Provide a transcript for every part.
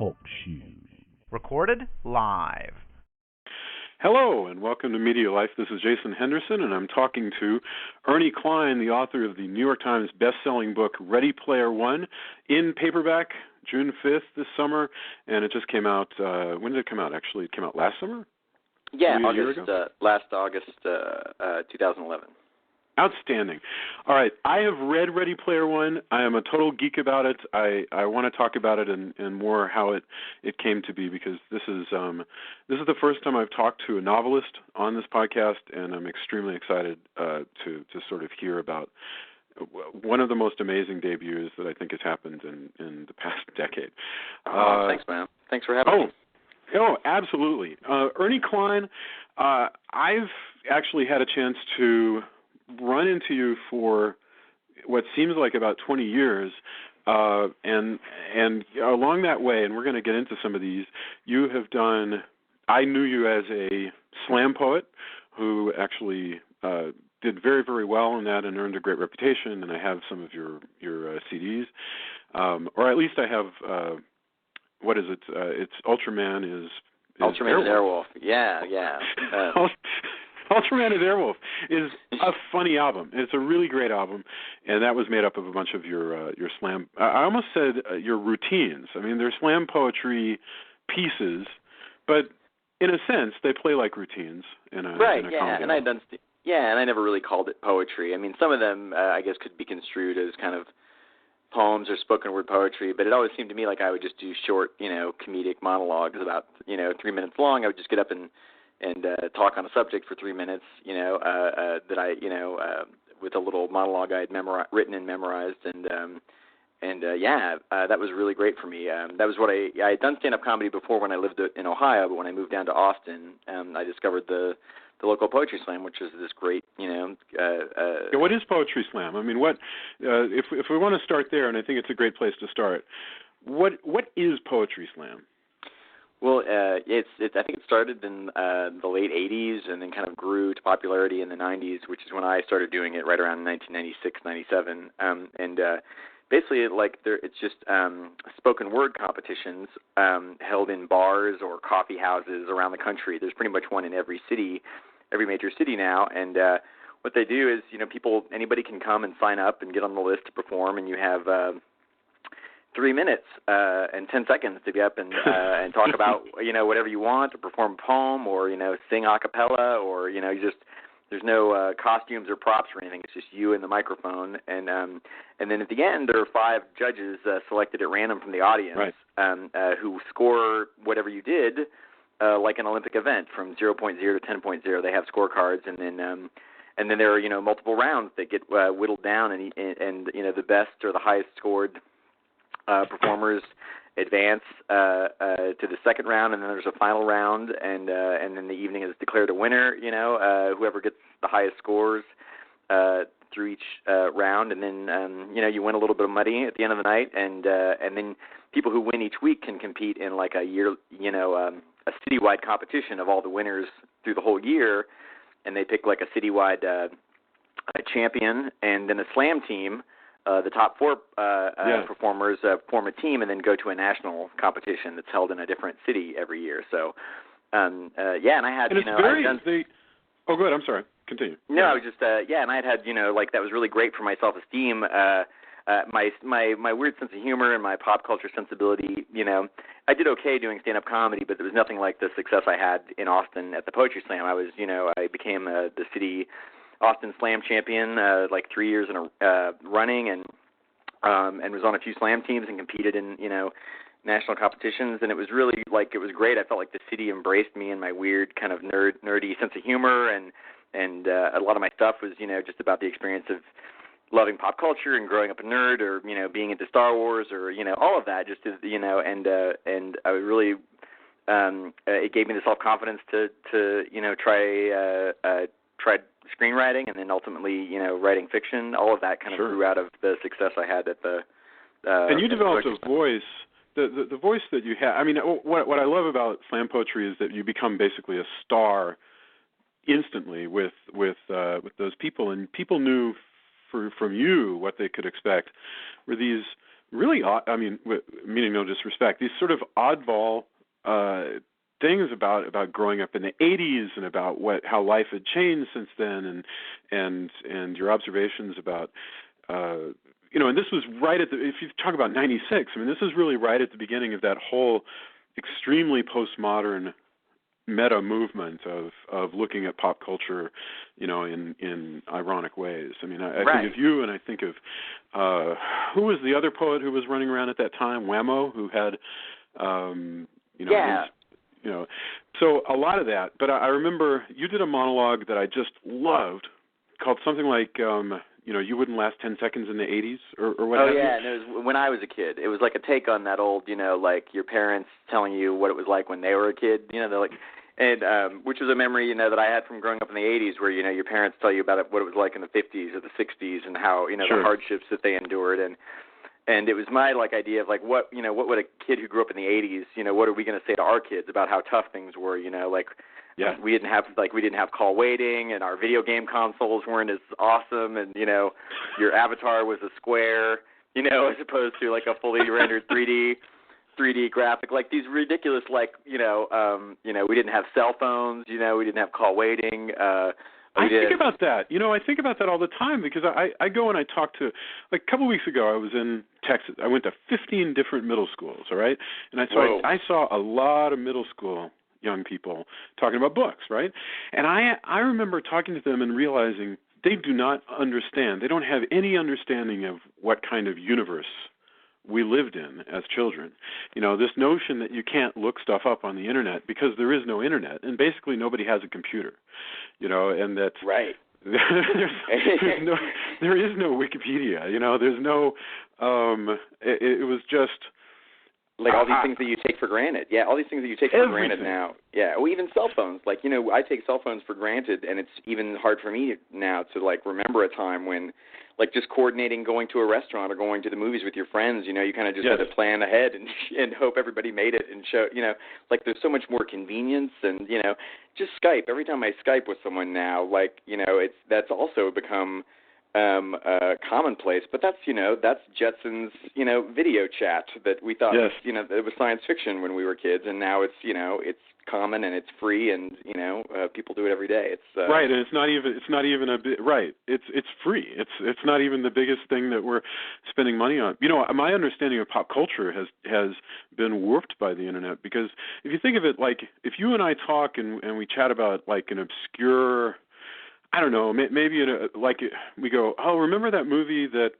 Talk Show. Recorded live. Hello, and welcome to Media Life. This is Jason Henderson, and I'm talking to Ernie Cline, the author of the New York Times best-selling book Ready Player One, in paperback, June 5th this summer, and it just came out, when did it come out? Actually, it came out last summer? Yeah, last August 2011. Outstanding. All right, I have read Ready Player One. I am a total geek about it. I want to talk about it and more how it came to be, because this is the first time I've talked to a novelist on this podcast, and I'm extremely excited to sort of hear about one of the most amazing debuts that I think has happened in the past decade. Thanks, man. Thanks for having me. Oh, absolutely. Ernie Cline, I've actually had a chance to run into you for what seems like about 20 years, and along that way, and we're going to get into some of these, you have done, I knew you as a slam poet who actually did very, very well in that and earned a great reputation, and I have some of your CDs, or at least I have, what is it? It's Ultraman is Ultraman is Airwolf. Yeah. Ultraman is Airwolf is a funny album. It's a really great album, and that was made up of a bunch of your slam. I almost said your routines. I mean, they're slam poetry pieces, but in a sense, they play like routines in a right. In a yeah, and I never really called it poetry. I mean, some of them I guess could be construed as kind of poems or spoken word poetry, but it always seemed to me like I would just do short, comedic monologues about 3 minutes long. I would just get up and talk on a subject for 3 minutes, that I, with a little monologue I had written and memorized, and that was really great for me. That was what I had done stand-up comedy before when I lived in Ohio, but when I moved down to Austin, I discovered the local poetry slam, which is this great, what is poetry slam? I mean, what if we want to start there, and I think it's a great place to start. What is poetry slam? Well, I think it started in the late 80s and then kind of grew to popularity in the 90s, which is when I started doing it right around 1996, 97. Basically, it's just spoken word competitions held in bars or coffee houses around the country. There's pretty much one in every major city now. And what they do is, anybody can come and sign up and get on the list to perform, and you have 3 minutes and 10 seconds to get up and talk about whatever you want, to perform a poem or sing a cappella, or there's no costumes or props or anything. It's just you and the microphone, and then at the end there are 5 judges selected at random from the audience, right, who score whatever you did, like an Olympic event from 0.0 to 10.0. They have scorecards, and then there are multiple rounds that get whittled down, and the best or the highest scored performers advance to the second round, and then there's a final round, and then the evening is declared a winner. Whoever gets the highest scores through each round, and then you win a little bit of money at the end of the night, and then people who win each week can compete in like a year, a citywide competition of all the winners through the whole year, and they pick like a citywide champion, and then a slam team. The top 4 performers form a team and then go to a national competition that's held in a different city every year. So, and I had, Oh, go ahead. I'm sorry. Continue. No, I was just, and I had, that was really great for my self-esteem. My weird sense of humor and my pop culture sensibility, I did okay doing stand-up comedy, but there was nothing like the success I had in Austin at the Poetry Slam. I became the city Austin Slam champion 3 years in a running, and was on a few slam teams and competed in national competitions, and it was really it was great. I felt like the city embraced me and my weird kind of nerdy sense of humor, and a lot of my stuff was just about the experience of loving pop culture and growing up a nerd, or being into Star Wars, or all of that. Just and I really it gave me the self-confidence to try screenwriting, and then ultimately, writing fiction. All of that kind of grew out of the success I had at the. And you developed a voice, the voice that you have. I mean, what I love about slam poetry is that you become basically a star instantly with those people, and people knew from you what they could expect were these really odd, I mean, meaning no disrespect, these sort of oddball things about growing up in the 80s and about how life had changed since then, and your observations about and this was right at if you talk about 96, I mean, this is really right at the beginning of that whole extremely postmodern meta movement of looking at pop culture, in ironic ways. I mean, I think of you, and I think of who was the other poet who was running around at that time, Whammo, who had so a lot of that. But I remember you did a monologue that I just loved called something like you wouldn't last 10 seconds in the 80s or what have you. And it was when I was a kid. It was like a take on that old, like your parents telling you what it was like when they were a kid. They're like, and which was a memory, that I had from growing up in the 80s, where your parents tell you about what it was like in the 50s or the 60s and how Sure. the hardships that they endured, and it was my idea of what would a kid who grew up in the 80s, what are we going to say to our kids about how tough things were, Yeah. We didn't have call waiting, and our video game consoles weren't as awesome, and your avatar was a square, as opposed to a fully rendered 3D graphic, these ridiculous we didn't have cell phones, we didn't have call waiting. I think about that. I think about that all the time because I go and I talk to, a couple of weeks ago I was in Texas. I went to 15 different middle schools, all right? And I saw a lot of middle school young people talking about books, right? And I remember talking to them and realizing they do not understand. They don't have any understanding of what kind of universe we lived in as children. This notion that you can't look stuff up on the internet because there is no internet, and basically nobody has a computer, and that right. there is no Wikipedia. There's no. It was just. All these things that you take for granted. Yeah, all these things that you take for granted now. Yeah, well, even cell phones. I take cell phones for granted, and it's even hard for me now to, remember a time when, just coordinating going to a restaurant or going to the movies with your friends, you kind of just had to plan ahead and hope everybody made it and show, there's so much more convenience and, just Skype. Every time I Skype with someone now, that's also become commonplace, but that's Jetson's video chat that we thought was, it was science fiction when we were kids, and now it's it's common and it's free, and people do it every day. It's right, and it's not even a bit right. It's free. It's not even the biggest thing that we're spending money on. My understanding of pop culture has been warped by the internet, because if you think of it, if you and I talk and we chat about an obscure, I don't know, maybe we go, oh, remember that movie that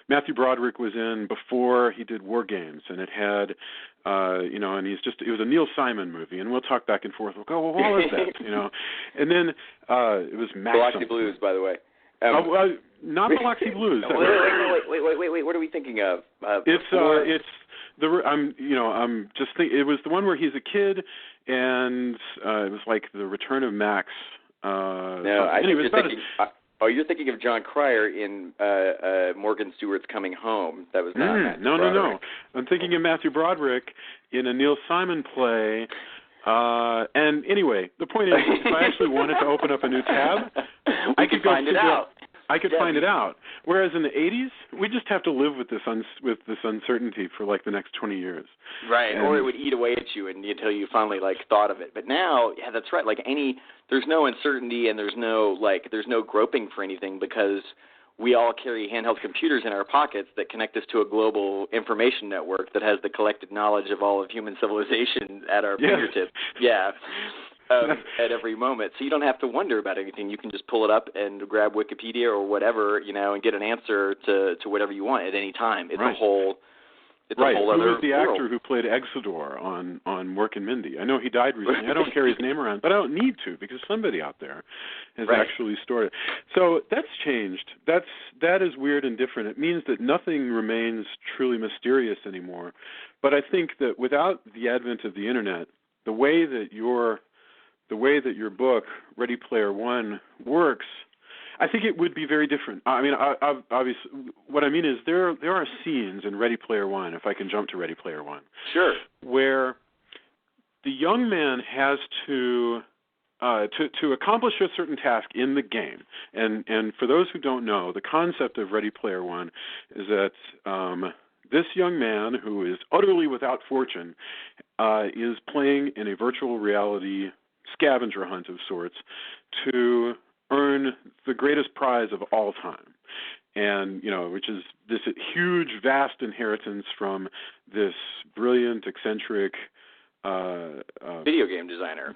Matthew Broderick was in before he did War Games, and it had, and it was a Neil Simon movie, and we'll talk back and forth. We'll go, well, what was that, and then it was Max. Biloxi Blues, by the way. Not Biloxi Blues. Wait, what are we thinking of? I'm just thinking, it was the one where he's a kid, and it was like The Return of Max. No, I think you're thinking. You're thinking of John Cryer in Morgan Stewart's Coming Home. That was not Matthew Broderick. No. I'm thinking of Matthew Broderick in a Neil Simon play. And anyway, the point is, if I actually wanted to open up a new tab, I could find it out. I could find it out. Whereas in the 80s, we just have to live with this uncertainty for the next 20 years. Right, or it would eat away at you until you finally thought of it. But now, yeah, that's right. There's no uncertainty, and there's no groping for anything, because we all carry handheld computers in our pockets that connect us to a global information network that has the collected knowledge of all of human civilization at our fingertips. Yeah. At every moment. So you don't have to wonder about anything. You can just pull it up and grab Wikipedia or whatever, and get an answer to whatever you want at any time. It's a whole other world. Who was the actor who played Exodore on Mork and Mindy? I know he died recently. I don't carry his name around, but I don't need to, because somebody out there has actually stored it. So that's changed. That is weird and different. It means that nothing remains truly mysterious anymore. But I think that without the advent of the internet, the way that your book, Ready Player One, works, I think it would be very different. I mean, obviously, what I mean is there are scenes in Ready Player One, if I can jump to Ready Player One, sure, where the young man has to to accomplish a certain task in the game. And for those who don't know, the concept of Ready Player One is that this young man who is utterly without fortune is playing in a virtual reality scavenger hunt of sorts to earn the greatest prize of all time. And, which is this huge, vast inheritance from this brilliant, eccentric video game designer.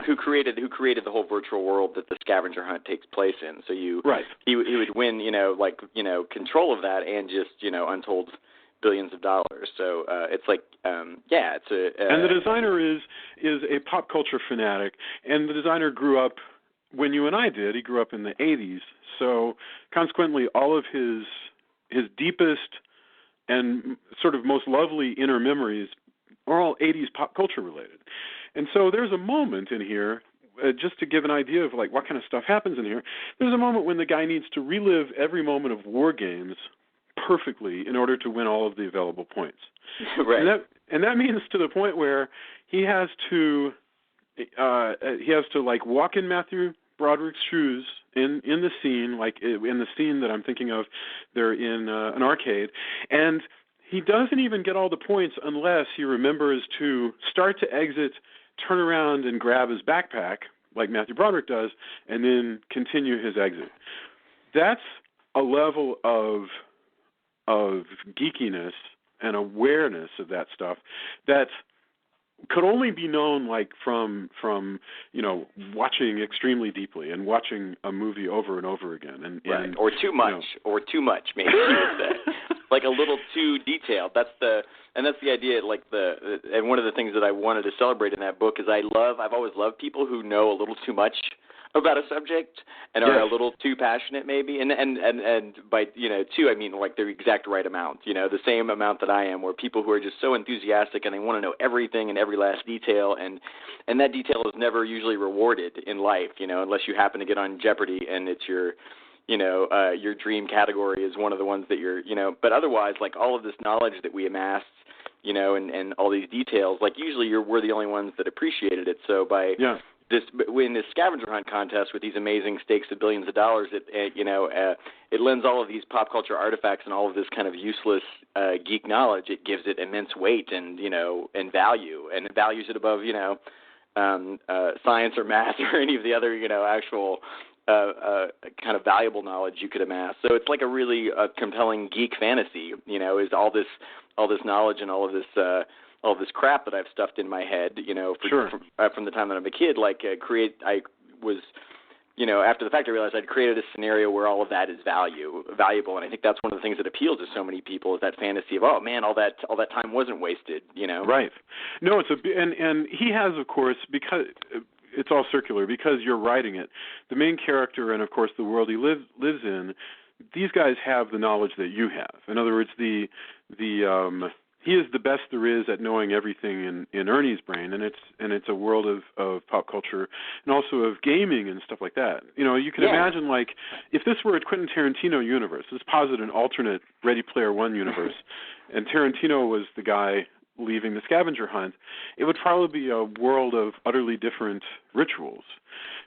Who created the whole virtual world that the scavenger hunt takes place in. So he would win, control of that and just, untold billions of dollars. So it's like, and the designer is a pop culture fanatic, and the designer grew up when you and I did. He grew up in the 80s. So consequently, all of his deepest and sort of most lovely inner memories are all 80s pop culture related. And so there's a moment in here, just to give an idea of like what kind of stuff happens in here, there's a moment when the guy needs to relive every moment of war games perfectly in order to win all of the available points. Right. And that means to the point where he has to like walk in Matthew Broderick's shoes in the scene, like in the scene that I'm thinking of. They're in an arcade, and he doesn't even get all the points unless he remembers to start to exit, turn around and grab his backpack like Matthew Broderick does, and then continue his exit. That's a level of geekiness and awareness of that stuff that could only be known like from watching extremely deeply and watching a movie over and over again, and or too much maybe you would say. Like a little too detailed. That's the idea. And one of the things that I wanted to celebrate in that book is I've always loved people who know a little too much about a subject and are a little too passionate maybe, and by too I mean like the exact right amount, the same amount that I am, where people who are just so enthusiastic and they want to know everything and every last detail, and that detail is never usually rewarded in life, unless you happen to get on Jeopardy and it's your dream category is one of the ones that you're, but otherwise, like all of this knowledge that we amassed, and all these details, like usually we're the only ones that appreciated it. So in this scavenger hunt contest with these amazing stakes of billions of dollars, it lends all of these pop culture artifacts and all of this kind of useless geek knowledge. It gives it immense weight and and value, and it values it above science or math or any of the other actual kind of valuable knowledge you could amass. So it's like a really compelling geek fantasy. Is all this knowledge and all of this crap that I've stuffed in my head, from the time that I'm a kid, after the fact I realized I'd created a scenario where all of that is valuable, and I think that's one of the things that appeals to so many people is that fantasy of, oh man, all that time wasn't wasted, Right. No, and he has, of course, because it's all circular, because you're writing it. The main character and, of course, the world he lives in, these guys have the knowledge that you have. In other words, he is the best there is at knowing everything in Ernie's brain, and it's a world of pop culture and also of gaming and stuff like that. You can imagine, like, if this were a Quentin Tarantino universe, let's posit an alternate Ready Player One universe, and Tarantino was the guy leaving the scavenger hunt, it would probably be a world of utterly different rituals.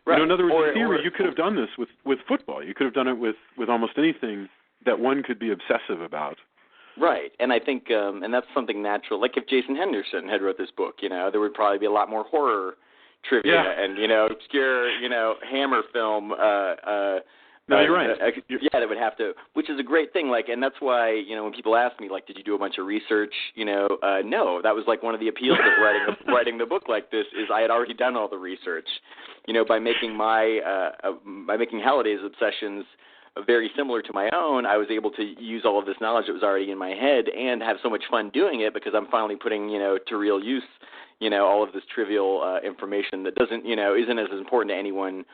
Right. In other words, in theory, you could have done this with football. You could have done it with almost anything that one could be obsessive about. Right, and I think, and that's something natural. Like if Jason Henderson had wrote this book, there would probably be a lot more horror trivia and obscure, Hammer film. No, you're right. That would have to, which is a great thing. Like, and that's why when people ask me, like, did you do a bunch of research? No, that was like one of the appeals of writing the book like this is I had already done all the research. By making making Halliday's obsessions very similar to my own, I was able to use all of this knowledge that was already in my head and have so much fun doing it because I'm finally putting, to real use, all of this trivial information that doesn't, isn't as important to anyone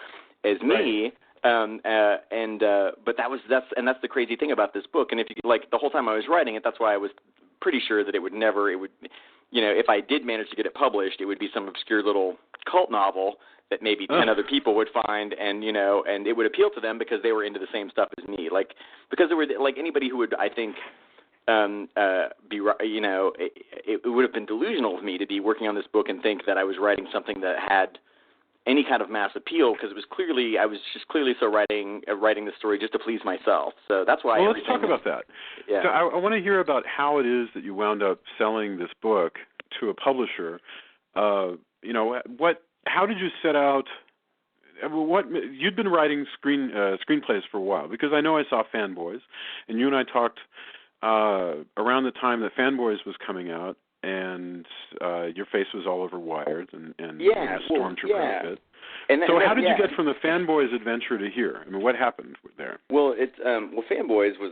as me. Right. But that's the crazy thing about this book. And if you like the whole time I was writing it, that's why I was pretty sure that it would, if I did manage to get it published, it would be some obscure little cult novel that maybe 10 other people would find, and it would appeal to them because they were into the same stuff as me. Like, because there were, like, anybody who would, I think, it would have been delusional of me to be working on this book and think that I was writing something that had any kind of mass appeal, because I was just clearly writing the story just to please myself. So that's why. Well, let's talk about that. Yeah. So I want to hear about how it is that you wound up selling this book to a publisher. How did you set out? What you'd been writing screenplays for a while, because I know I saw Fanboys, and you and I talked around the time that Fanboys was coming out. And your face was all over Wired and Stormtrooper outfit. So how did you get from the Fanboys adventure to here? I mean, what happened there? Well, Fanboys was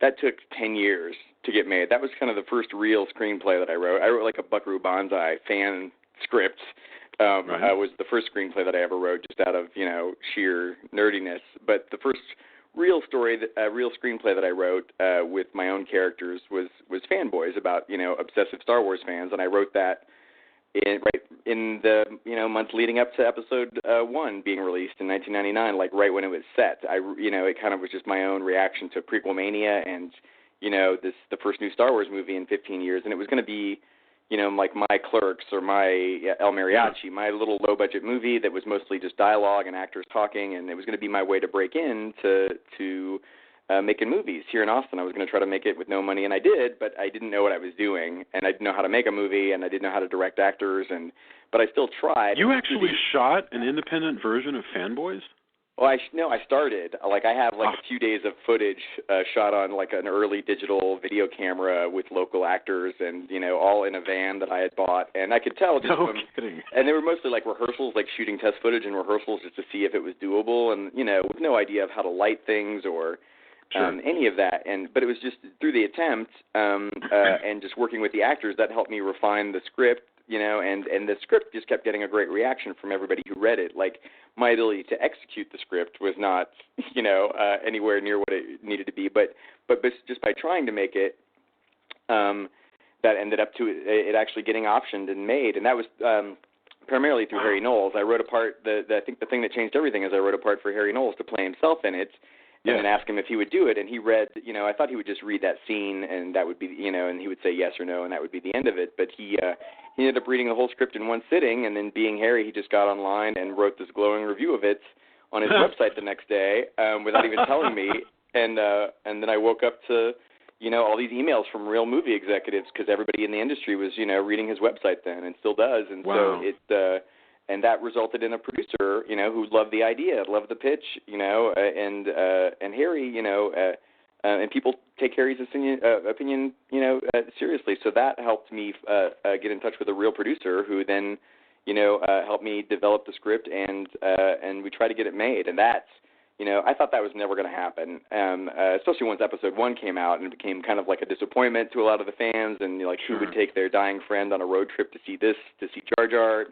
that took 10 years to get made. That was kind of the first real screenplay that I wrote. I wrote like a Buckaroo Banzai fan script. Right. Was the first screenplay that I ever wrote, just out of sheer nerdiness. But the first real screenplay that I wrote with my own characters was Fanboys, about obsessive Star Wars fans, and I wrote that in the month leading up to episode 1 being released in 1999, like right when it was set. It kind of was just my own reaction to prequel mania and the first new Star Wars movie in 15 years, and it was going to be like my Clerks or my El Mariachi, my little low-budget movie that was mostly just dialogue and actors talking, and it was going to be my way to break into making movies here in Austin. I was going to try to make it with no money, and I did, but I didn't know what I was doing, and I didn't know how to make a movie, and I didn't know how to direct actors, but I still tried. You actually shot an independent version of Fanboys? Well, I started. Like, I have a few days of footage shot on like an early digital video camera with local actors, and all in a van that I had bought. And I could tell just kidding. And they were mostly like rehearsals, like shooting test footage and rehearsals just to see if it was doable, and with no idea of how to light things or any of that. But it was just through the attempt and just working with the actors that helped me refine the script. And the script just kept getting a great reaction from everybody who read it. Like, my ability to execute the script was not, anywhere near what it needed to be. But just by trying to make it, that ended up to it actually getting optioned and made. And that was primarily through Harry Knowles. I wrote a part. I think the thing that changed everything is I wrote a part for Harry Knowles to play himself in it. And then ask him if he would do it, and he read, I thought he would just read that scene, and that would be, and he would say yes or no, and that would be the end of it. But he ended up reading the whole script in one sitting, and then being Harry, he just got online and wrote this glowing review of it on his website the next day without even telling me. And then I woke up to, all these emails from real movie executives, because everybody in the industry was, reading his website then, and still does. And wow. So and that resulted in a producer, who loved the idea, loved the pitch, and Harry, and people take Harry's opinion, seriously. So that helped me get in touch with a real producer who then, helped me develop the script, and we tried to get it made. And that's, I thought that was never going to happen, especially once episode 1 came out, and it became kind of like a disappointment to a lot of the fans, and who would take their dying friend on a road trip to see Jar Jar,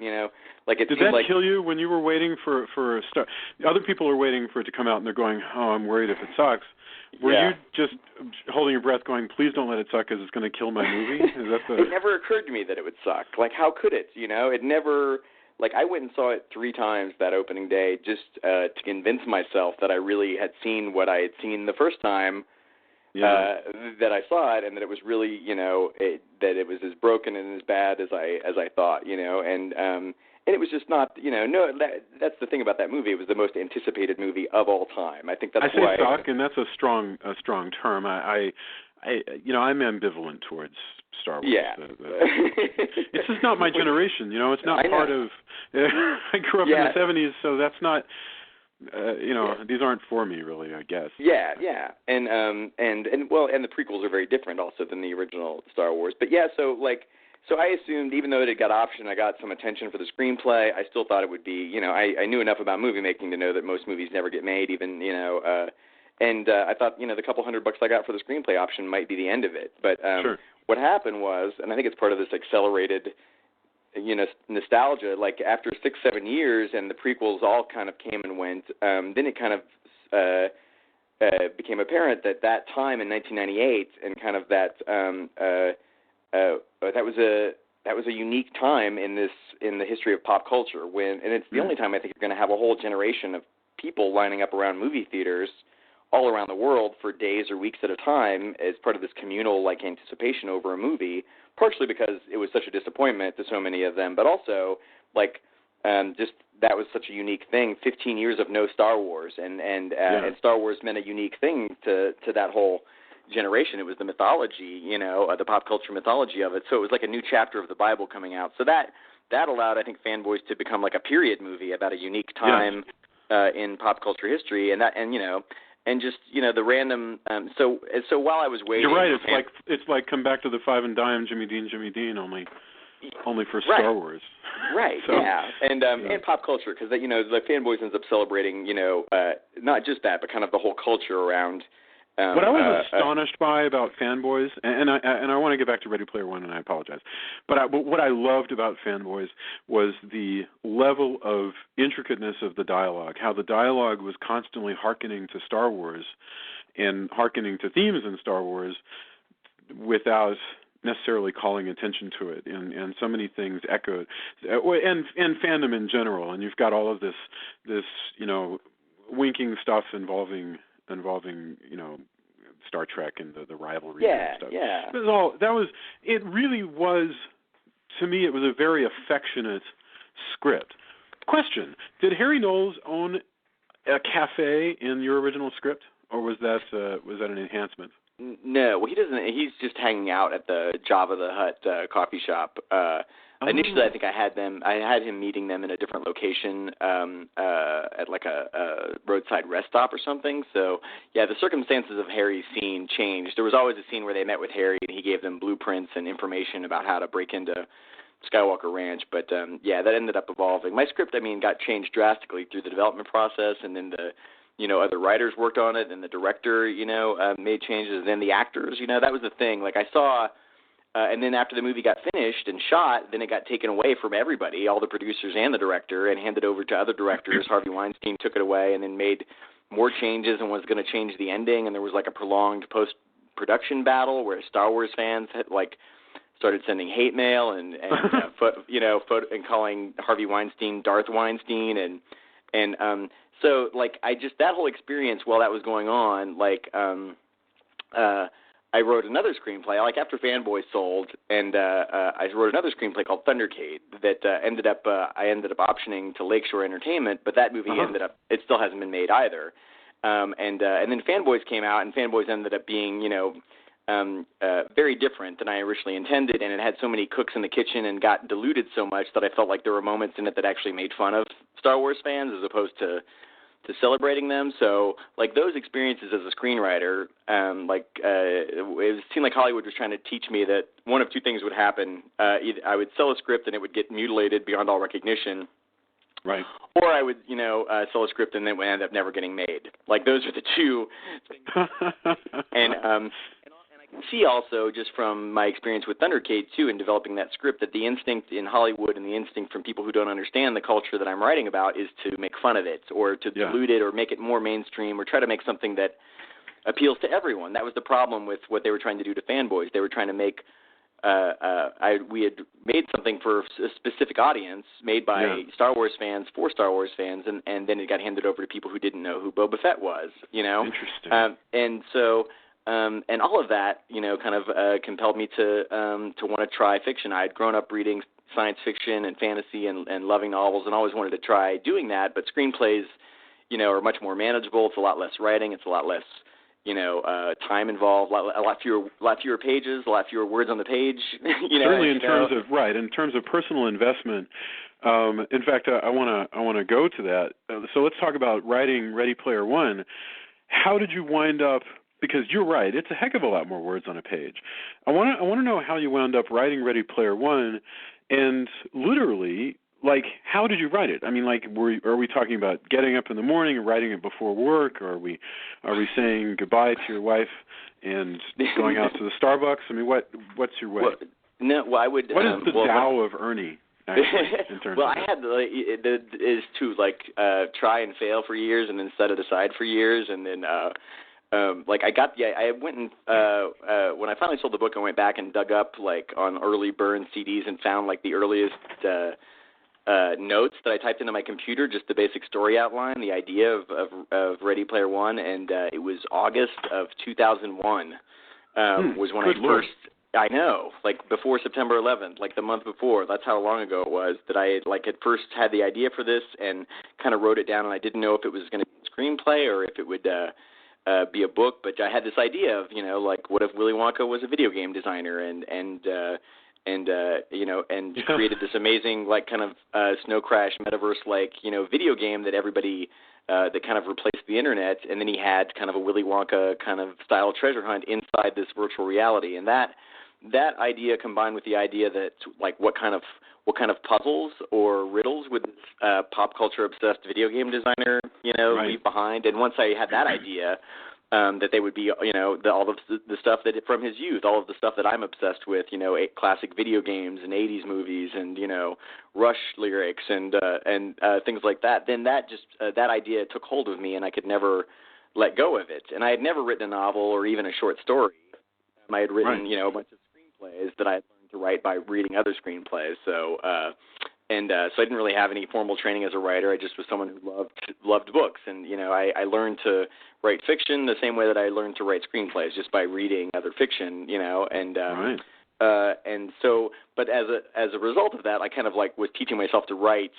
like it. Did that kill you when you were waiting for a start? Other people are waiting for it to come out, and they're going, "Oh, I'm worried if it sucks." Were you just holding your breath, going, "Please don't let it suck, because it's going to kill my movie"? It never occurred to me that it would suck. Like, how could it? It never. Like, I went and saw it 3 times that opening day just to convince myself that I really had seen what I had seen the first time that I saw it, and that it was really, that it was as broken and as bad as I thought, and it was just not, that's the thing about that movie. It was the most anticipated movie of all time. I think that's why. I say suck, and that's a strong term. I'm ambivalent towards Star Wars. Yeah. It's just not my generation, it's not part of. I grew up in the 70s, so that's not. These aren't for me, really, I guess. Yeah, and the prequels are very different also than the original Star Wars. But so I assumed, even though it had got optioned, I got some attention for the screenplay. I still thought it would be, I knew enough about movie making to know that most movies never get made, even, and I thought, the couple $100 I got for the screenplay option might be the end of it. But what happened was, and I think it's part of this accelerated, nostalgia, like after 6-7 years and the prequels all kind of came and went, then it kind of became apparent that time in 1998 and kind of that that was a unique time in the history of pop culture, and it's the only time I think you're going to have a whole generation of people lining up around movie theaters all around the world for days or weeks at a time as part of this communal like anticipation over a movie, partially because it was such a disappointment to so many of them, but also like just that was such a unique thing. 15 years of no Star Wars, and Star Wars meant a unique thing to that whole generation. It was the mythology, the pop culture mythology of it. So it was like a new chapter of the Bible coming out. So that allowed, I think, Fanboys to become like a period movie about a unique time in pop culture history, and just the random. So while I was waiting, you're right. It's like come back to the Five and Dime, Jimmy Dean, only for Star Wars. Right. So, and pop culture, because the Fanboys ends up celebrating not just that, but kind of the whole culture around. What I was astonished by about Fanboys, and I want to get back to Ready Player One, and I apologize, but what I loved about Fanboys was the level of intricateness of the dialogue, how the dialogue was constantly hearkening to Star Wars and hearkening to themes in Star Wars without necessarily calling attention to it, and so many things echoed, and fandom in general, and you've got all of this winking stuff involving Star Trek and the rivalry and stuff. Yeah. It really was, to me, it was a very affectionate script. Question: did Harry Knowles own a cafe in your original script, or was that an enhancement? No, well, he doesn't. He's just hanging out at the Jabba the Hutt coffee shop. Initially, I think I had him meeting them in a different location at like a roadside rest stop or something. So, yeah, the circumstances of Harry's scene changed. There was always a scene where they met with Harry and he gave them blueprints and information about how to break into Skywalker Ranch. But, that ended up evolving. My script, got changed drastically through the development process, and then other writers worked on it, and the director, made changes, and then the actors, that was the thing. Like I saw... and then after the movie got finished and shot, then it got taken away from everybody, all the producers and the director, and handed over to other directors. Harvey Weinstein took it away and then made more changes and was going to change the ending. And there was like a prolonged post-production battle where Star Wars fans had started sending hate mail and calling Harvey Weinstein Darth Weinstein so that whole experience while that was going on, I wrote another screenplay, after Fanboys sold, and I wrote another screenplay called Thundercade that I ended up optioning to Lakeshore Entertainment, but that movie it still hasn't been made either. And then Fanboys came out, and Fanboys ended up being, very different than I originally intended, and it had so many cooks in the kitchen and got diluted so much that I felt like there were moments in it that actually made fun of Star Wars fans as opposed to celebrating them. So, those experiences as a screenwriter, it seemed like Hollywood was trying to teach me that one of two things would happen. Either I would sell a script and it would get mutilated beyond all recognition, right? Or I would, sell a script and then it would end up never getting made. Those are the two things. And I can see also, just from my experience with Thundercade, too, in developing that script, that the instinct in Hollywood and the instinct from people who don't understand the culture that I'm writing about is to make fun of it or to dilute it or make it more mainstream or try to make something that appeals to everyone. That was the problem with what they were trying to do to Fanboys. They were trying to make we had made something for a specific audience, made by Star Wars fans for Star Wars fans, and then it got handed over to people who didn't know who Boba Fett was, Interesting. And so... and all of that, kind of compelled me to want to try fiction. I had grown up reading science fiction and fantasy and loving novels, and always wanted to try doing that. But screenplays, are much more manageable. It's a lot less writing. It's a lot less, time involved. A lot fewer pages. A lot fewer words on the page. Certainly, in terms of personal investment. In fact, I want to go to that. So let's talk about writing Ready Player One. How did you wind up? Because you're right, it's a heck of a lot more words on a page. I want to know how you wound up writing Ready Player One, and literally, how did you write it? Are we talking about getting up in the morning and writing it before work, or are we saying goodbye to your wife and going out to the Starbucks? What's your way? I would. What is the Tao of Ernie? Actually, in terms of I had is to try and fail for years and then set it aside for years, and then. I went and when I finally sold the book, I went back and dug up on early burn CDs and found the earliest notes that I typed into my computer, just the basic story outline, the idea of Ready Player One, and it was August of 2001 was when I Lord. first. I know, like before September 11th, like the month before. That's how long ago it was that I had first had the idea for this and kind of wrote it down, and I didn't know if it was going to be a screenplay or if it would be a book. But I had this idea of, like what if Willy Wonka was a video game designer and created this amazing like kind of Snow Crash metaverse like video game that everybody that kind of replaced the internet, and then he had kind of a Willy Wonka kind of style treasure hunt inside this virtual reality, and that idea combined with the idea that like what kind of puzzles or riddles would pop culture obsessed video game designer leave behind, and once I had that idea. That they would be, all of the stuff that from his youth, all of the stuff that I'm obsessed with, classic video games and 80s movies and, Rush lyrics and things like that. Then that idea took hold of me and I could never let go of it. And I had never written a novel or even a short story. I had written, a bunch of screenplays that I had learned to write by reading other screenplays. So I didn't really have any formal training as a writer. I just was someone who loved books, and I learned to write fiction the same way that I learned to write screenplays, just by reading other fiction, but as a result of that, I kind of like was teaching myself to write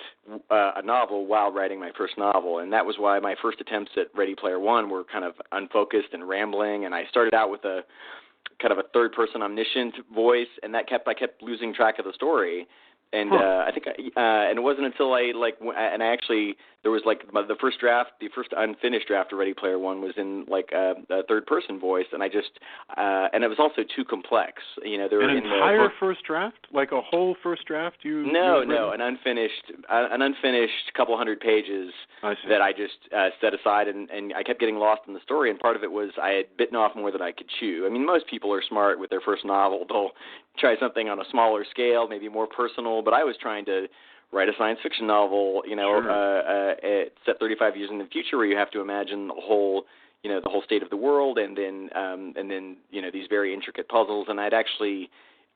a novel while writing my first novel, and that was why my first attempts at Ready Player One were kind of unfocused and rambling, and I started out with a kind of a third-person omniscient voice, and I kept losing track of the story. And I think, and it wasn't until there was like the first unfinished draft of Ready Player One was in like a third-person voice, and and it was also too complex. There an entire first draft, like a whole first draft. No, an unfinished couple hundred pages that I just set aside, and I kept getting lost in the story. And part of it was I had bitten off more than I could chew. I mean, most people are smart with their first novel; they'll try something on a smaller scale, maybe more personal. But I was trying to write a science fiction novel, set 35 years in the future, where you have to imagine the whole state of the world, and then these very intricate puzzles. And I'd actually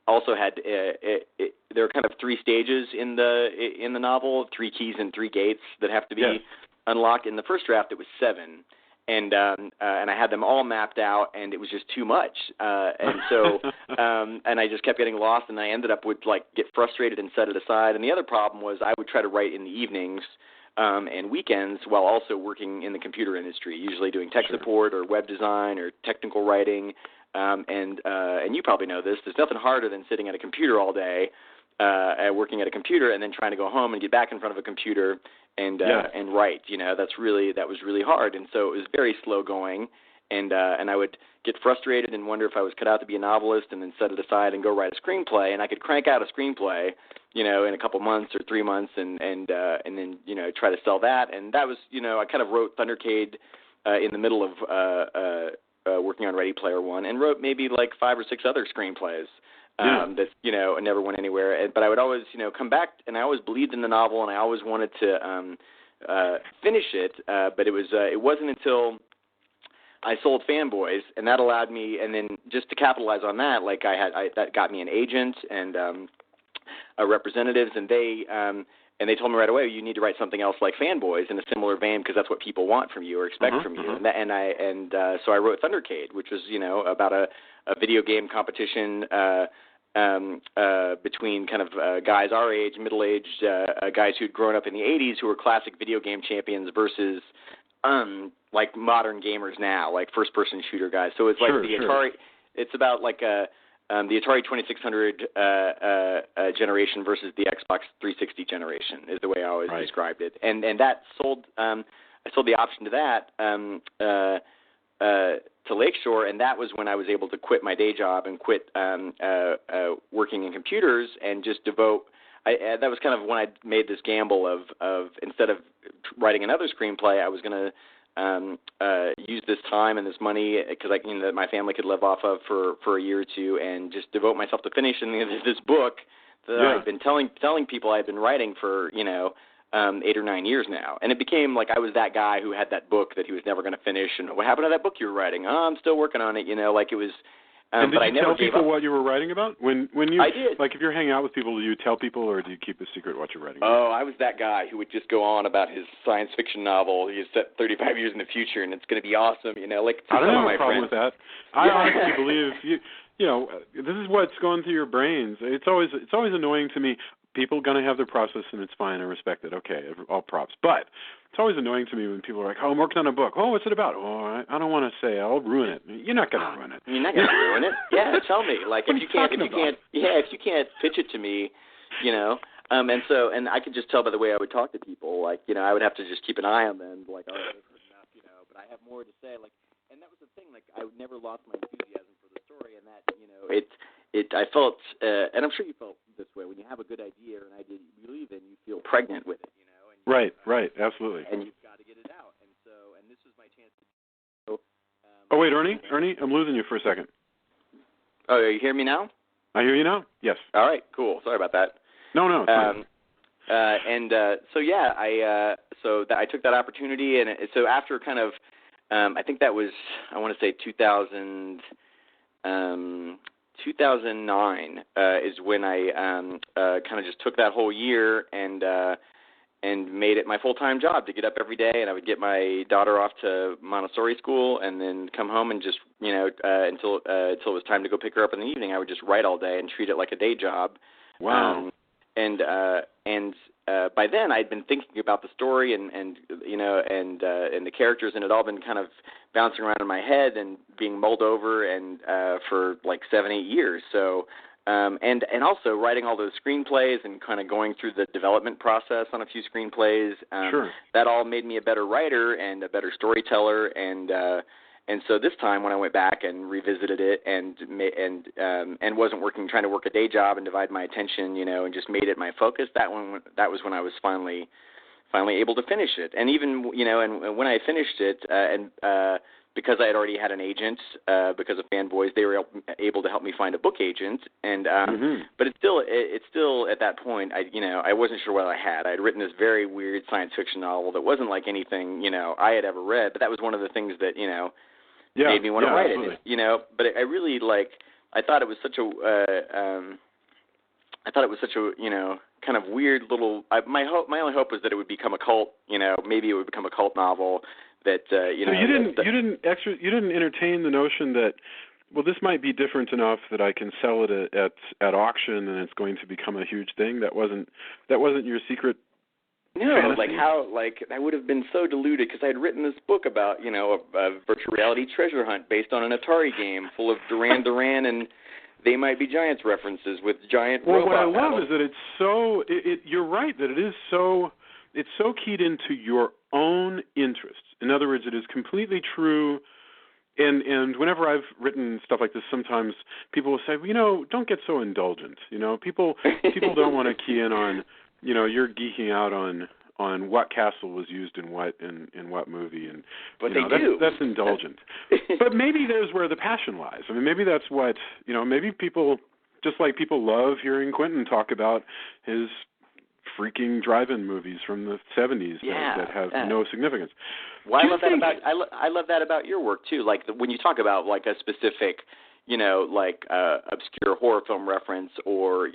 also had there are kind of three stages in the novel, 3 keys and 3 gates that have to be unlocked. In the first draft, it was 7. And I had them all mapped out, and it was just too much. And so, and I just kept getting lost, and I ended up with get frustrated and set it aside. And the other problem was I would try to write in the evenings and weekends while also working in the computer industry, usually doing tech support or web design or technical writing. And you probably know this. There's nothing harder than sitting at a computer all day, working at a computer, and then trying to go home and get back in front of a computer and write. That was really hard, and so it was very slow going, and I would get frustrated and wonder if I was cut out to be a novelist, and then set it aside and go write a screenplay, and I could crank out a screenplay, in a couple months or 3 months, and then try to sell that, and that was I kind of wrote Thundercade in the middle of working on Ready Player One, and wrote maybe 5 or 6 other screenplays. That never went anywhere. But I would always come back, and I always believed in the novel, and I always wanted to finish it. But it wasn't until I sold Fanboys, and that allowed me, and then just to capitalize on that, that got me an agent and representatives, and they told me right away, you need to write something else like Fanboys in a similar vein, because that's what people want from you or expect from you. So I wrote Thundercade, which was about a video game competition between kind of guys our age, middle-aged guys who'd grown up in the 80s who were classic video game champions versus modern gamers now, first-person shooter guys. So it's Atari. It's about the Atari 2600 generation versus the Xbox 360 generation is the way I always described it. And that sold. I sold the option to that to Lakeshore, and that was when I was able to quit my day job and quit working in computers and just devote. That was kind of when I made this gamble of instead of writing another screenplay, I was going to use this time and this money because that my family could live off of for a year or two, and just devote myself to finishing this book that I've been telling people I've been writing for 8 or 9 years now. And it became I was that guy who had that book that he was never going to finish. And what happened to that book you were writing? Oh, I'm still working on it. It was, And did but you I never tell people gave up. what you were writing about? When you I did. Like, if you're hanging out with people, do you tell people, or do you keep a secret what you're writing about? Oh, I was that guy who would just go on about his science fiction novel. He's set 35 years in the future, and it's going to be awesome. Like I don't some have of my a problem friends. with that. I honestly believe this is what's going through your brains. It's always annoying to me. People are going to have their process, and it's fine. I respect it. Okay, all props. But it's always annoying to me when people are like, "Oh, I'm working on a book. Oh, what's it about? Oh, I don't want to say. I'll ruin it." You're not going to ruin it. You're not going to ruin it. Yeah, tell me. Like if you can't pitch it to me, and I could just tell by the way I would talk to people. Like I would have to just keep an eye on them. Like, all right, that's good enough, But I have more to say. Like, and that was the thing. Like, I never lost my enthusiasm for the story, and that I felt, and I'm sure you felt this way when you have a good idea or an idea you believe in, you feel pregnant with it, And Right, absolutely. And you've got to get it out, and this was my chance to. Oh wait, Ernie, I'm losing you for a second. Oh, you hear me now? I hear you now. Yes. All right, cool. Sorry about that. No, it's fine. I took that opportunity, and so after kind of, I think that was, I want to say 2009 is when I kind of just took that whole year and made it my full-time job to get up every day, and I would get my daughter off to Montessori school and then come home and just, until it was time to go pick her up in the evening, I would just write all day and treat it like a day job. Wow. By then I'd been thinking about the story and the characters, and it all been kind of bouncing around in my head and being mulled over and for like 7-8 years. So and also writing all those screenplays and kind of going through the development process on a few screenplays. Sure. That all made me a better writer and a better storyteller, and so this time when I went back and revisited it and wasn't trying to work a day job and divide my attention, and just made it my focus, that was when I was finally able to finish it. And even, and when I finished it, because I had already had an agent, because of Fanboys, they were able to help me find a book agent. And but it's still at that point, I wasn't sure what I had. I had written this very weird science fiction novel that wasn't like anything, I had ever read, but that was one of the things that, made me want to write absolutely. it. But I really I thought it was such a kind of weird little. My only hope was that it would become a cult. Maybe it would become a cult novel. That So you didn't entertain the notion that, well, this might be different enough that I can sell it at auction and it's going to become a huge thing. That wasn't your secret. No, fantasy? I would have been so deluded because I had written this book about, a virtual reality treasure hunt based on an Atari game full of Duran Duran and They Might Be Giants references with giant robot what I love battles. is that it's so. You're right that it is so. It's so keyed into your own interests. In other words, it is completely true. And whenever I've written stuff like this, sometimes people will say, well, don't get so indulgent. People don't want to key in on, you're geeking out on what castle was used in what movie, and but they do. That's indulgent. But maybe there's where the passion lies. I mean, maybe that's what maybe people, just like people love hearing Quentin talk about his freaking drive-in movies from the 70s that have no significance. Well, I love that about your work too. Like when you talk about like a specific, obscure horror film reference or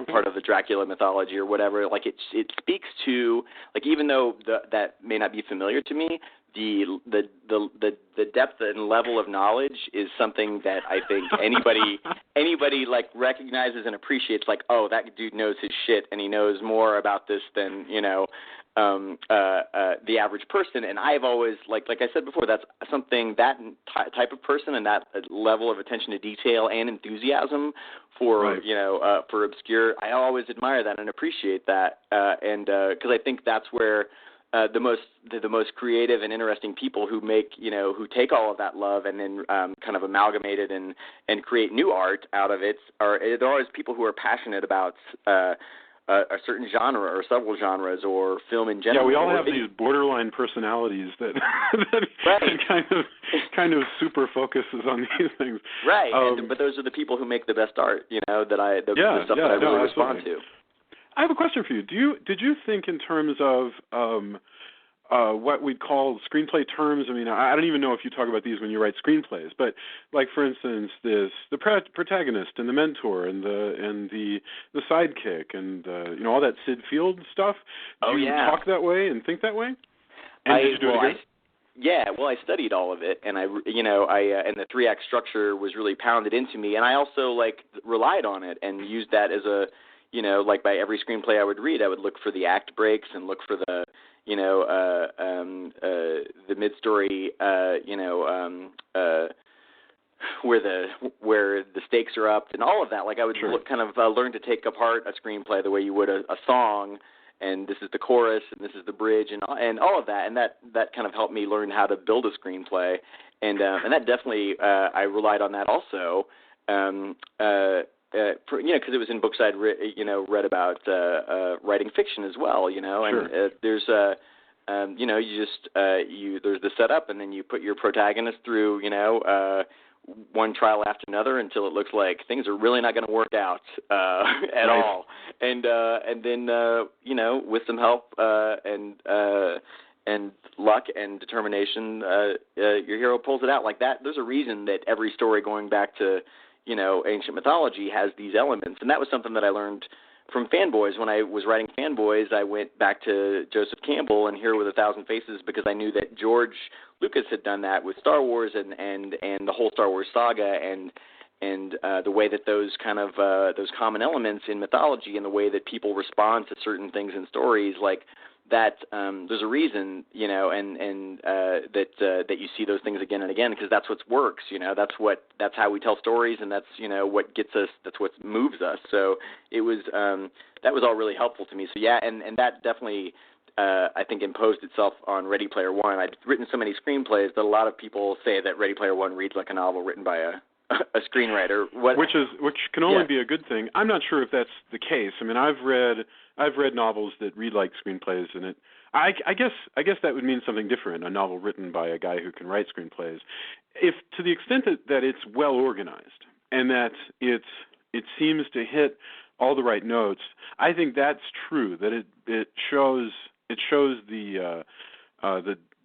part of the Dracula mythology or whatever. Like it speaks to, like, even though that may not be familiar to me, the depth and level of knowledge is something that I think anybody like recognizes and appreciates. Like, oh, that dude knows his shit and he knows more about this than the average person. And I've always like I said before, that's something, that type of person and that level of attention to detail and enthusiasm for for obscure. I always admire that and appreciate that, and because I think that's where the most creative and interesting people who make who take all of that love and then kind of amalgamate it and create new art out of it there are always people who are passionate about a certain genre or several genres or film in general. Yeah, we all have these borderline personalities that kind of super focuses on these things. Right, but those are the people who make the best art. The stuff that I really respond to. I have a question for you. Did you think in terms of what we'd call screenplay terms. I mean, I don't even know if you talk about these when you write screenplays, but like for instance, the protagonist and the mentor and the sidekick and all that Sid Field stuff. Do you talk that way and think that way? And did you do it again? I studied all of it, and and the 3-act structure was really pounded into me, and I also relied on it and used that as a, by every screenplay I would read, I would look for the act breaks and look for the, the mid-story, where the stakes are up and all of that. Like I would learn to take apart a screenplay the way you would a song. And this is the chorus, and this is the bridge, and all of that, and that kind of helped me learn how to build a screenplay, and that definitely I relied on that also, because it was in books I'd read about writing fiction as well, and there's there's the setup, and then you put your protagonist through one trial after another until it looks like things are really not going to work out at all, and then with some help and luck and determination, your hero pulls it out like that. There's a reason that every story going back to ancient mythology has these elements, and that was something that I learned from Fanboys. When I was writing Fanboys, I went back to Joseph Campbell and Here with a Thousand Faces because I knew that George Lucas had done that with Star Wars and the whole Star Wars saga and the way that those kind of those common elements in mythology and the way that people respond to certain things in stories like that. There's a reason, and that you see those things again and again because that's what works. That's how we tell stories, and that's what gets us. That's what moves us. So it was that was all really helpful to me. So and that definitely. I think imposed itself on Ready Player One. I'd written so many screenplays that a lot of people say that Ready Player One reads like a novel written by a screenwriter. Which can only be a good thing. I'm not sure if that's the case. I mean, I've read novels that read like screenplays, and I guess that would mean something different. A novel written by a guy who can write screenplays, if to the extent that it's well organized and that it seems to hit all the right notes. I think that's true. That it shows the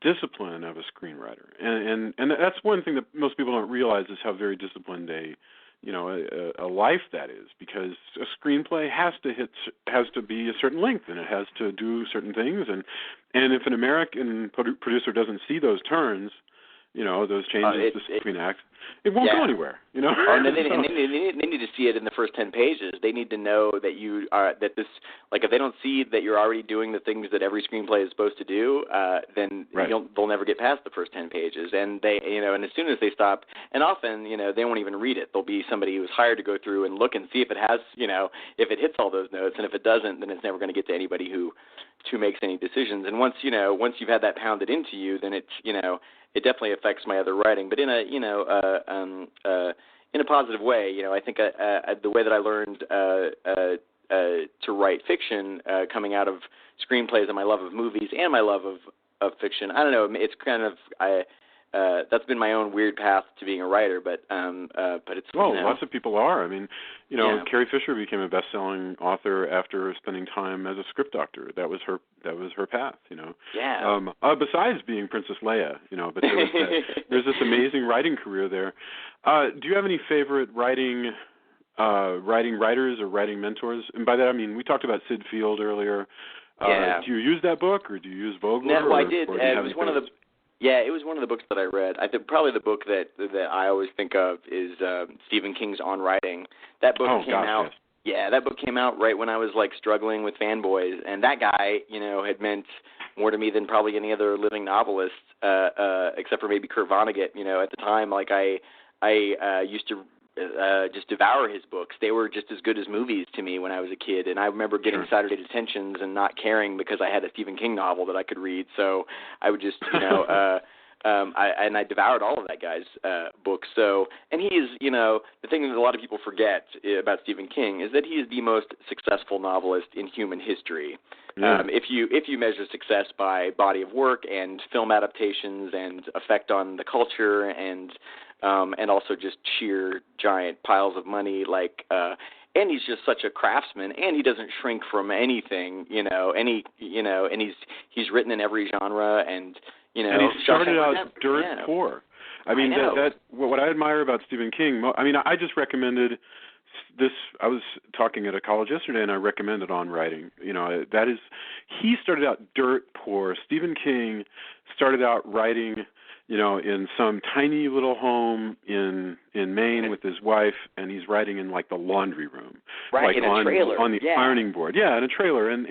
discipline of a screenwriter, and that's one thing that most people don't realize is how very disciplined a life that is, because a screenplay has to be a certain length and it has to do certain things, and if an American producer doesn't see those turns, those changes between acts, it won't go anywhere, And they need to see it in the first 10 pages. They need to know that you are that this. Like if they don't see that you're already doing the things that every screenplay is supposed to do, then they'll never get past the first 10 pages. And they, and as soon as they stop, and often, they won't even read it. There'll be somebody who's hired to go through and look and see if it has, if it hits all those notes, and if it doesn't, then it's never going to get to anybody who makes any decisions. And once you've had that pounded into you, then it's, it definitely affects my other writing, but in a positive way. I think the way that I learned to write fiction, coming out of screenplays and my love of movies and my love of fiction. I don't know. It's kind of that's been my own weird path to being a writer, but it's lots of people are. I mean, Carrie Fisher became a best-selling author after spending time as a script doctor. That was her path. Besides being Princess Leia, but there's this amazing writing career there. Do you have any favorite writing writers or writing mentors? And by that I mean we talked about Sid Field earlier. Do you use that book, or do you use Vogler? No, I did. It was one of the. Yeah, it was one of the books that I read. I think probably the book that I always think of is Stephen King's On Writing. That book came out. Yes. Yeah, that book came out right when I was struggling with Fanboys, and that guy, had meant more to me than probably any other living novelist, except for maybe Kurt Vonnegut. At the time, I used to just devour his books. They were just as good as movies to me when I was a kid, and I remember getting Saturday detentions and not caring because I had a Stephen King novel that I could read. So I would just, I devoured all of that guy's books. So, and he is, the thing that a lot of people forget about Stephen King is that he is the most successful novelist in human history. Yeah. If you measure success by body of work and film adaptations and effect on the culture and also just sheer giant piles of money, and he's just such a craftsman, and he doesn't shrink from anything, and he's written in every genre, and and he started out dirt poor. I mean, that what I admire about Stephen King. I mean, I just recommended this. I was talking at a college yesterday, and I recommended On Writing. That is, he started out dirt poor. Stephen King started out writing, in some tiny little home in Maine with his wife, and he's writing in like the laundry room, right, in a trailer, on the ironing board, in a trailer, and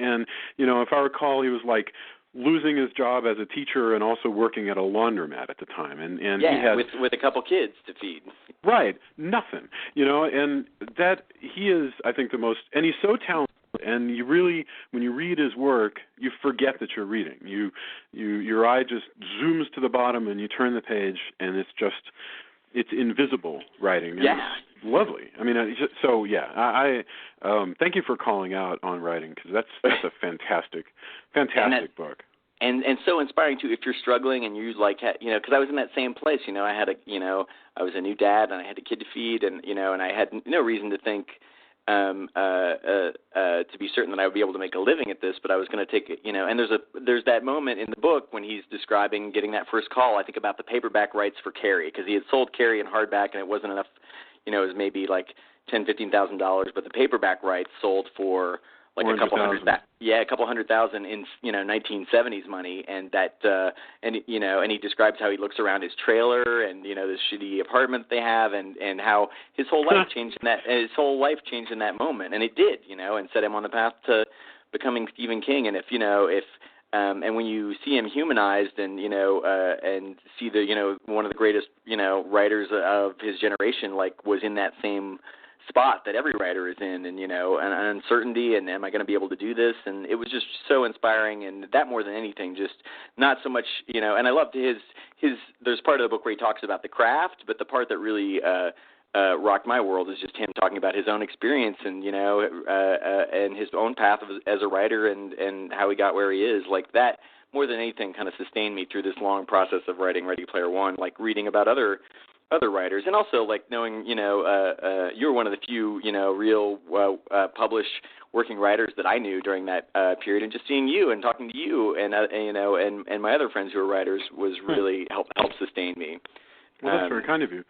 if I recall, he was like losing his job as a teacher and also working at a laundromat at the time, and he had with a couple kids to feed. Right, nothing, and that he is, I think, the most, and he's so talented. And you really, when you read his work, you forget that you're reading. Your eye just zooms to the bottom, and you turn the page, and it's invisible writing. And it's lovely. I mean, I thank you for calling out On Writing, because that's a fantastic book. And so inspiring too if you're struggling and you because I was in that same place. I was a new dad and I had a kid to feed, and and I had no reason to think. To be certain that I would be able to make a living at this, but I was going to take it, and there's that moment in the book when he's describing getting that first call. I think about the paperback rights for Carrie, because he had sold Carrie in hardback and it wasn't enough, it was maybe like $10,000-$15,000, but the paperback rights sold for like a couple hundred thousand in 1970s money, and that and he describes how he looks around his trailer and this shitty apartment they have, and how his whole life changed in that moment, and it did, and set him on the path to becoming Stephen King. And and when you see him humanized and and see the one of the greatest writers of his generation was in that same spot that every writer is in, and an uncertainty, and am I going to be able to do this? And it was just so inspiring, and that more than anything, just not so much, and I loved his there's part of the book where he talks about the craft, but the part that really rocked my world is just him talking about his own experience and and his own path as a writer and how he got where he is. Like that more than anything kind of sustained me through this long process of writing Ready Player One, like reading about other writers, and also like knowing, you're one of the few, real published working writers that I knew during that period, and just seeing you and talking to you and my other friends who are writers was really helped sustain me. Well, that's very kind of you.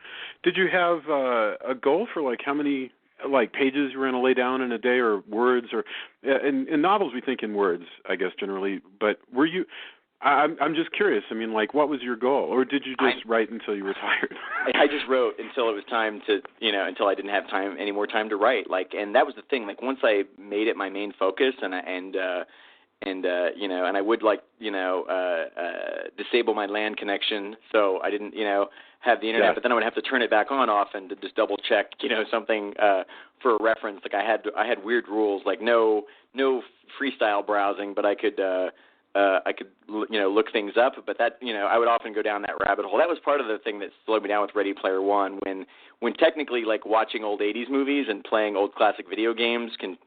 Did you have a goal for like how many pages you were going to lay down in a day, or words, or in novels we think in words, I guess generally, but were you? I'm just curious. I mean, what was your goal, or did you just write until you were tired? I just wrote until it was time to, until I didn't have any more time to write. And that was the thing. Once I made it my main focus, and I would disable my LAN connection so I didn't, have the internet. But then I would have to turn it back on often to just double check, something for a reference. I had weird rules, no freestyle browsing, but I could look things up, but that, I would often go down that rabbit hole. That was part of the thing that slowed me down with Ready Player One, when technically watching old 80s movies and playing old classic video games can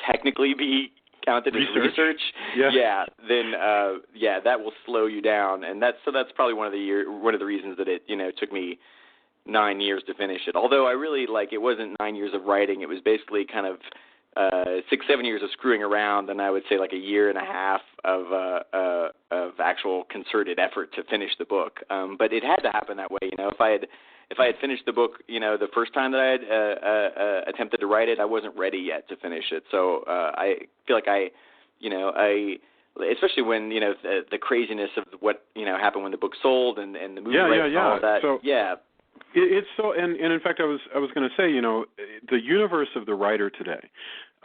technically be counted as research. Then that will slow you down, and that's probably one of the reasons that it took me 9 years to finish it. Although I really it wasn't 9 years of writing, it was basically kind of 6-7 years of screwing around, and I would say a year and a half of actual concerted effort to finish the book. But it had to happen that way. If I had finished the book, the first time that I had attempted to write it, I wasn't ready yet to finish it. So I feel like especially when the craziness of what happened when the book sold and the movie rights and all of that. So, it's so, and in fact, I was going to say, the universe of the writer today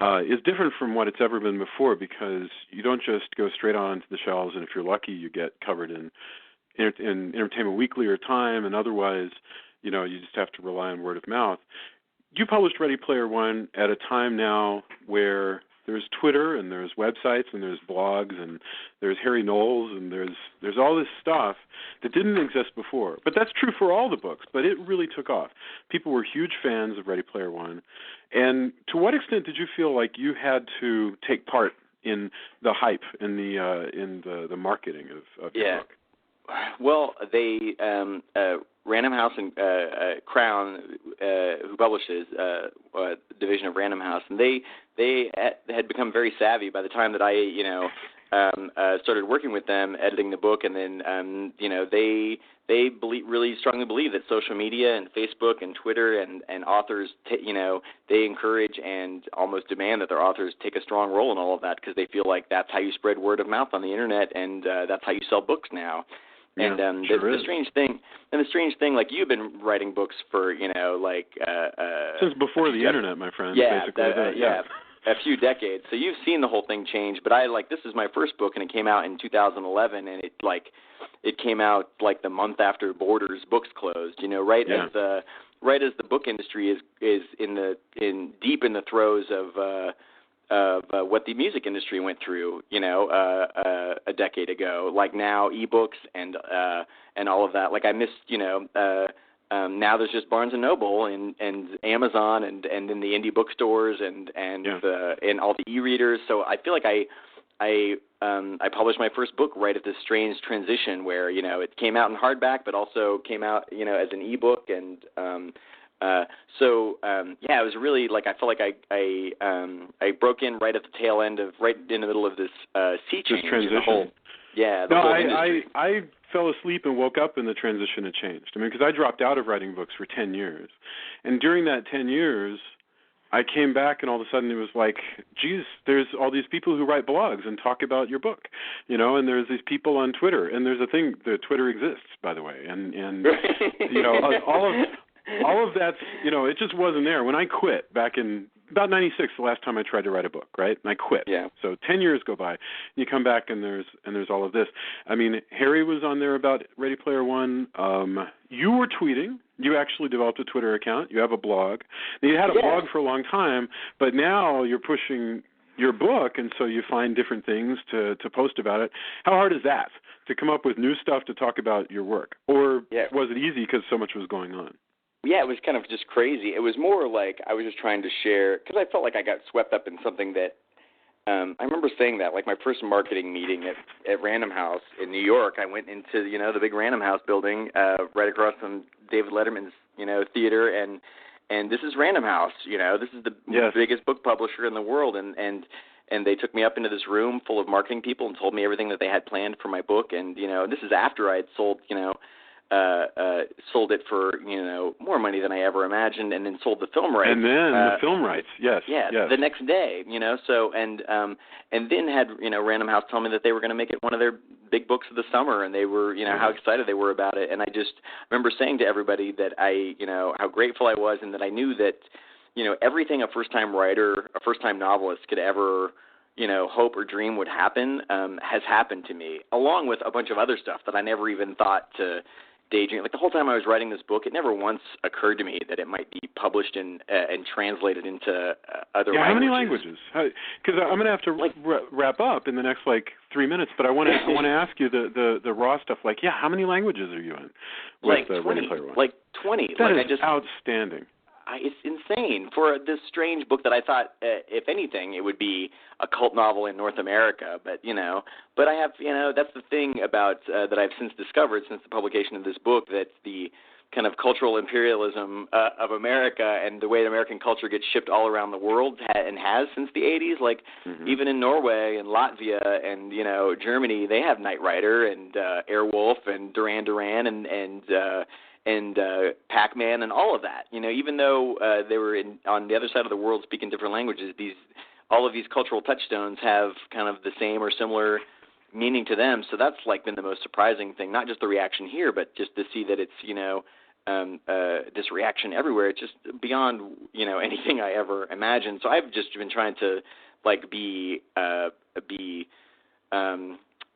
is different from what it's ever been before, because you don't just go straight on to the shelves, and if you're lucky, you get covered in Entertainment Weekly or Time, and otherwise, you just have to rely on word of mouth. You published Ready Player One at a time now where there's Twitter, and there's websites, and there's blogs, and there's Harry Knowles, and there's all this stuff that didn't exist before. But that's true for all the books, but it really took off. People were huge fans of Ready Player One. And to what extent did you feel like you had to take part in the hype, in the marketing of your book? Well, they Random House and Crown, who publishes division of Random House, and they had become very savvy by the time that I started working with them, editing the book, and then they really strongly believe that social media and Facebook and Twitter and authors they encourage and almost demand that their authors take a strong role in all of that, because they feel like that's how you spread word of mouth on the internet, and that's how you sell books now. Yeah, And the strange thing, like, you've been writing books for since before the internet, my friend. Yeah, basically. A few decades. So you've seen the whole thing change. But this is my first book, and it came out in 2011, and it came out like the month after Borders books closed. As the book industry is deep in the throes of what the music industry went through, a decade ago. Like now, ebooks and all of that. Like I missed, now there's just Barnes and Noble and Amazon and then the indie bookstores and all the e-readers. So I feel like I published my first book right at this strange transition where it came out in hardback, but also came out as an ebook, and it was really like I felt like I broke in right at the tail end of right in the middle of this sea change. This transition. The whole industry. I fell asleep and woke up and the transition had changed. I mean, because I dropped out of writing books for 10 years. And during that 10 years, I came back and all of a sudden it was like, geez, there's all these people who write blogs and talk about your book, and there's these people on Twitter. And there's a thing that Twitter exists, by the way. And all of that's, it just wasn't there. When I quit back in about 96, the last time I tried to write a book, right? And I quit. Yeah. So 10 years go by, and you come back and there's all of this. I mean, Harry was on there about Ready Player One. You were tweeting. You actually developed a Twitter account. You have a blog. Now, you had a blog for a long time, but now you're pushing your book, and so you find different things to post about it. How hard is that, to come up with new stuff to talk about your work? Or was it easy because so much was going on? Yeah, it was kind of just crazy. It was more like I was just trying to share, because I felt like I got swept up in something that, I remember saying that, like my first marketing meeting at Random House in New York, I went into, the big Random House building right across from David Letterman's, theater, and this is Random House, this is the biggest book publisher in the world, and they took me up into this room full of marketing people and told me everything that they had planned for my book, and, this is after I had sold, sold it for more money than I ever imagined, and then sold the film rights. And then the film rights, yes. The next day, So and then had Random House tell me that they were going to make it one of their big books of the summer, and they were how excited they were about it. And I just remember saying to everybody that I how grateful I was, and that I knew that everything a first-time writer, a first-time novelist could ever hope or dream would happen has happened to me, along with a bunch of other stuff that I never even thought to daydream. Like the whole time I was writing this book, it never once occurred to me that it might be published and translated into other languages. How many languages? Because I'm going to have to wrap up in the next 3 minutes, but I want to ask you the raw stuff. How many languages are you in? With 20. 20. That is outstanding. It's insane for this strange book that I thought, if anything, it would be a cult novel in North America. But I have, that's the thing about that I've since discovered since the publication of this book, that the kind of cultural imperialism of America and the way American culture gets shipped all around the world and has since the 80s. Even in Norway and Latvia and Germany, they have Knight Rider and Airwolf and Duran Duran and Pac-Man and all of that. Even though they were on the other side of the world speaking different languages, all of these cultural touchstones have kind of the same or similar meaning to them. So that's been the most surprising thing, not just the reaction here, but just to see that it's this reaction everywhere. It's just beyond anything I ever imagined. So I've just been trying to be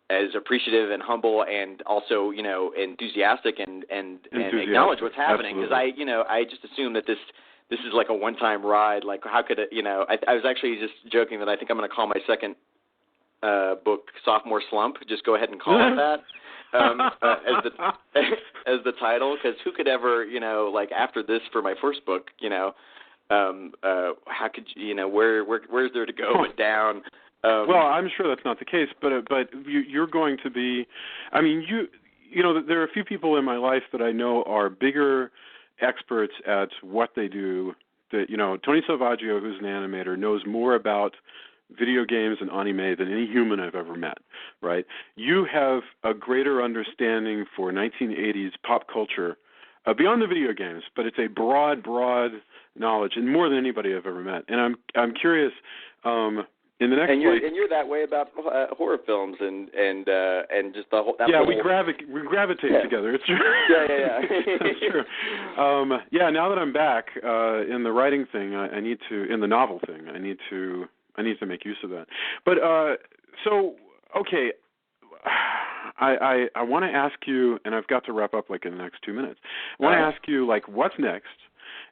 as appreciative and humble and also, enthusiastic and acknowledge what's happening. Because I just assume that this is like a one-time ride. How could it, I was actually just joking that I think I'm going to call my second book Sophomore Slump. Just go ahead and call it that as the title. Because who could ever, after this for my first book, how could where's there to go but down? Well, I'm sure that's not the case, but you're going to be. I mean, there are a few people in my life that I know are bigger experts at what they do. That Tony Salvaggio, who's an animator, knows more about video games and anime than any human I've ever met, right? You have a greater understanding for 1980s pop culture beyond the video games, but it's a broad knowledge, and more than anybody I've ever met. And I'm curious. In the next and you're that way about horror films and just the whole. We gravitate together. It's true. Yeah. That's true. Now that I'm back in the writing thing, in the novel thing, I need to make use of that. But okay. I want to ask you, and I've got to wrap up in the next 2 minutes. I want to ask you, what's next?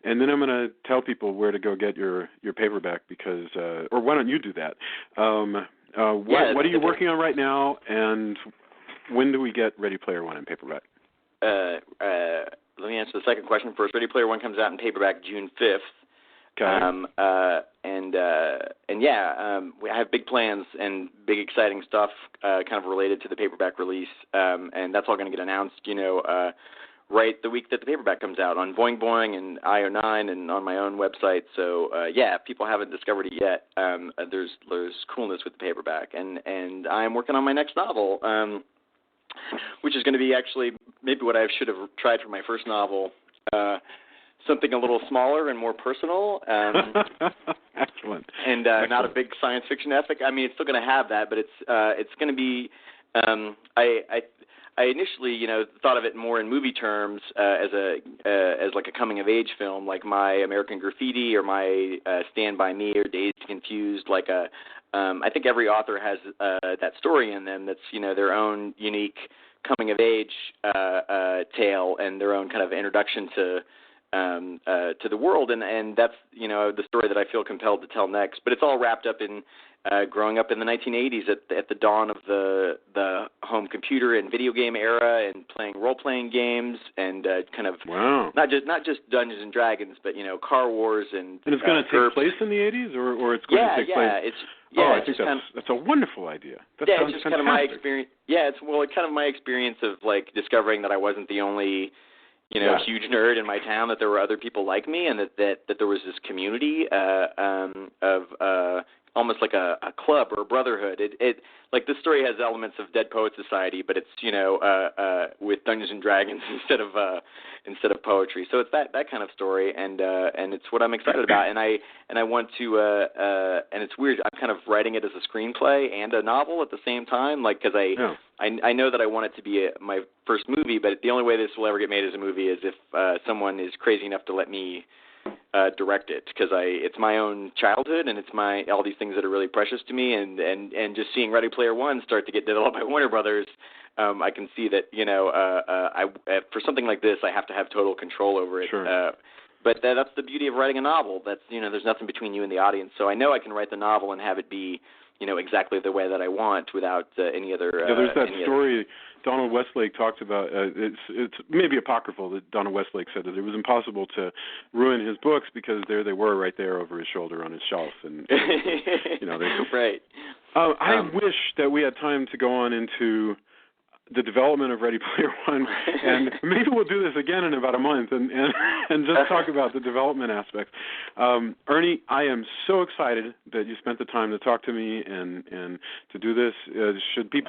And then I'm going to tell people where to go get your paperback because, or why don't you do that? What are you working on right now, and when do we get Ready Player One in paperback? Let me answer the second question first. Ready Player One comes out in paperback June 5th. Okay. I have big plans and big exciting stuff kind of related to the paperback release, and that's all going to get announced, right the week that the paperback comes out on Boing Boing and IO9 and on my own website. So if people haven't discovered it yet, there's coolness with the paperback, and I'm working on my next novel, which is going to be actually maybe what I should have tried for my first novel. Something a little smaller and more personal. Excellent. And Excellent. Not a big science fiction epic. I mean, it's still going to have that, but it's going to be. I initially, thought of it more in movie terms as like a coming of age film, like My American Graffiti or My Stand by Me or Dazed and Confused. I think every author has that story in them that's their own unique coming of age tale and their own kind of introduction to the world, and that's the story that I feel compelled to tell next. But it's all wrapped up in growing up in the 1980s at the dawn of the home computer and video game era, and playing role-playing games and kind of not just Dungeons and Dragons, but Car Wars and it's going to take place in the 80s, or it's going to take place. I think that's a wonderful idea. That sounds it's just fantastic. kind of my experience. Yeah, it's kind of my experience of discovering that I wasn't the only huge nerd in my town, that there were other people like me, and that there was this community of almost like a club or a brotherhood. This story has elements of Dead Poet Society, but it's with Dungeons and Dragons instead of poetry. So it's that kind of story, and it's what I'm excited about. And I want to and it's weird. I'm kind of writing it as a screenplay and a novel at the same time, because I know that I want it to be my first movie, but the only way this will ever get made as a movie is if someone is crazy enough to let me direct it, because it's my own childhood, and it's all these things that are really precious to me, and just seeing Ready Player One start to get developed by Warner Brothers, I can see that for something like this, I have to have total control over it. Sure. But that's the beauty of writing a novel. That's there's nothing between you and the audience, so I know I can write the novel and have it be exactly the way that I want without any other. There's that story Donald Westlake talked about. It's maybe apocryphal that Donald Westlake said that it was impossible to ruin his books because there they were right there over his shoulder on his shelf, and right. I wish that we had time to go on into the development of Ready Player One, and maybe we'll do this again in about a month and just talk about the development aspects. Ernie, I am so excited that you spent the time to talk to me and to do this.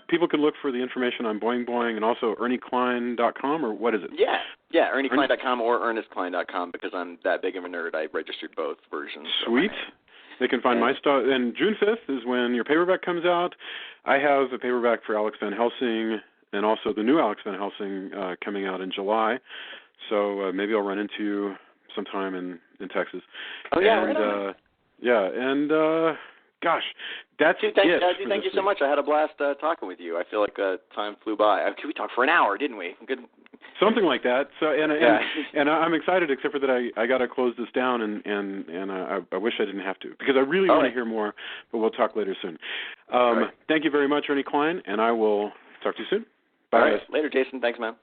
People can look for the information on Boing Boing and also ErnieCline.com, or what is it? Yeah, ErnieCline.com or ErnestCline.com, because I'm that big of a nerd. I registered both versions. Sweet. They can find my stuff. And June 5th is when your paperback comes out. I have a paperback for Alex Van Helsing, and also the new Alex Van Helsing coming out in July. So maybe I'll run into you sometime in Texas. Oh, yeah, right on. Gosh, that's it. Thank you so much. I had a blast talking with you. I feel like time flew by. We talked for an hour, didn't we? Good. Something like that. So, and I'm excited, except for that I got to close this down, and I wish I didn't have to, because I really want to hear more. But we'll talk later soon. Thank you very much, Ernie Cline, and I will talk to you soon. Bye. All right. Later, Jason. Thanks, man.